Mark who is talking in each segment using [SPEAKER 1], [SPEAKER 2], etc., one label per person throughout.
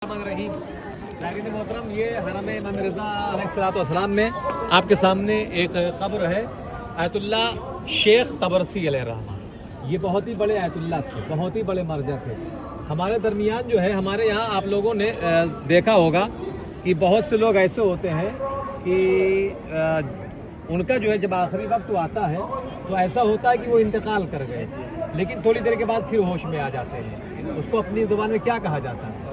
[SPEAKER 1] रहीम मोहतरम, ये हरम इमाम रज़ा अलैहिस्सलाम में आपके सामने एक कब्र है आयतुल्ला शेख तबरसी अलैहिर्रहमा। ये बहुत ही बड़े आयतुल्ला थे, बहुत ही बड़े मर्जा थे। हमारे दरमियान जो है, हमारे यहाँ आप लोगों ने देखा होगा कि बहुत से लोग ऐसे होते हैं कि उनका जो है जब आखिरी वक्त आता है तो ऐसा होता है कि वो इंतकाल कर गए, लेकिन थोड़ी देर के बाद फिर होश में आ जाते हैं। उसको अपनी ज़ुबान में क्या कहा जाता है?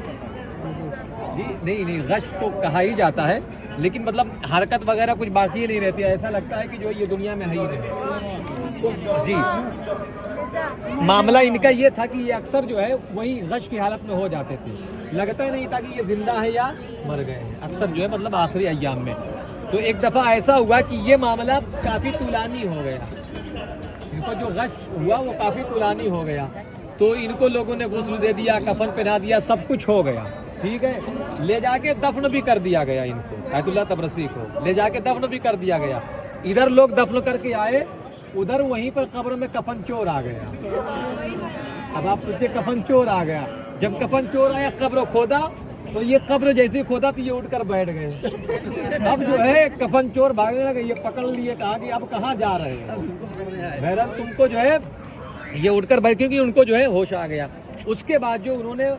[SPEAKER 1] जी नहीं, गश तो कहा ही जाता है, लेकिन मतलब हरकत वगैरह कुछ बाकी ही नहीं रहती है। ऐसा लगता है कि जो ये दुनिया में है ही नहीं। तो जी मामला इनका ये था कि ये अक्सर जो है वही गश की हालत में हो जाते थे, लगता ही नहीं था कि ये जिंदा है या मर गए हैं, अक्सर जो है मतलब आखिरी अय्याम में। तो एक दफ़ा ऐसा हुआ कि ये मामला काफ़ी तुलानी हो गया, इनको जो गश हुआ वो काफ़ी तुलानी हो गया। तो इनको लोगों ने गुस्ल दे दिया, कफन पहना दिया, सब कुछ हो गया, ठीक है। ले जाके दफन भी कर दिया गया इनको, आयतुल्ला तबरसी को ले जाके दफन भी कर दिया गया। इधर लोग दफन करके आए, उधर वहीं पर कब्र में कफन चोर आ गया। अब आप सोचिए, कफन चोर आ गया। जब कफन चोर आया, कब्र खोदा, तो ये कब्र जैसे खोदा तो ये उठकर बैठ गए। अब जो है कफन चोर भागने लगे, ये पकड़ लिए, कहा कि अब कहाँ जा रहे हैं। बहरहाल तुमको जो है ये उठकर बैठ, क्योंकि उनको जो है होश आ गया। उसके बाद जो उन्होंने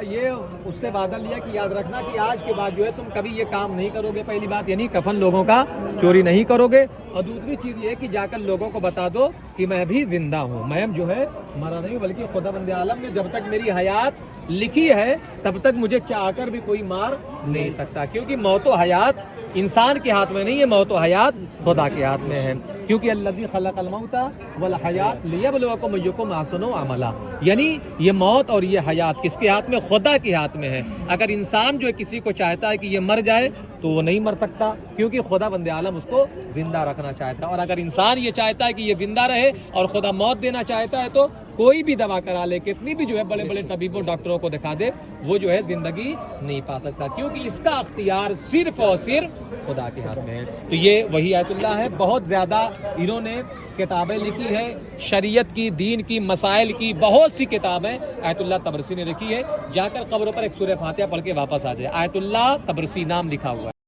[SPEAKER 1] ये उससे वादा लिया कि याद रखना कि आज के बाद जो है तुम कभी ये काम नहीं करोगे। पहली बात यानी कफन लोगों का चोरी नहीं करोगे, और दूसरी चीज़ ये कि जाकर लोगों को बता दो कि मैं भी जिंदा हूँ, मैं जो है मरा नहीं हूँ, बल्कि खुदाबंद आलम ने जब तक मेरी हयात लिखी है तब तक मुझे चाहकर भी कोई मार नहीं सकता। क्योंकि मौत व हयात इंसान के हाथ में नहीं है, मौत व हयात खुदा के हाथ में है। क्योंकि अल्लज़ी खलक़ल मौता वल हयात लियब्लुवकुम अय्युकुम अहसनु अमला, यानी ये मौत और ये हयात किसके हाथ में? खुदा के हाथ में है। अगर इंसान जो है किसी को चाहता है कि ये मर जाए तो वो नहीं मर सकता, क्योंकि खुदा बंदे आलम उसको जिंदा रखना चाहता है। और अगर इंसान ये चाहता है कि ये जिंदा रहे और खुदा मौत देना चाहता है तो कोई भी दवा करा ले, कितनी भी जो है बड़े बड़े तबीबों डॉक्टरों को दिखा दे, वो जो है जिंदगी नहीं पा सकता, क्योंकि इसका अख्तियार सिर्फ और सिर्फ खुदा के हाथ में है। तो ये वही आयतुल्ला है। बहुत ज़्यादा इन्होंने किताबें लिखी है, शरीयत की, दीन की, मसाइल की बहुत सी किताबें आयतुल्ला तबरसी ने लिखी है। जाकर कब्र पर एक सूरह फातिहा पढ़ के वापस आ जाए, आयतुल्ला तबरसी नाम लिखा हुआ है।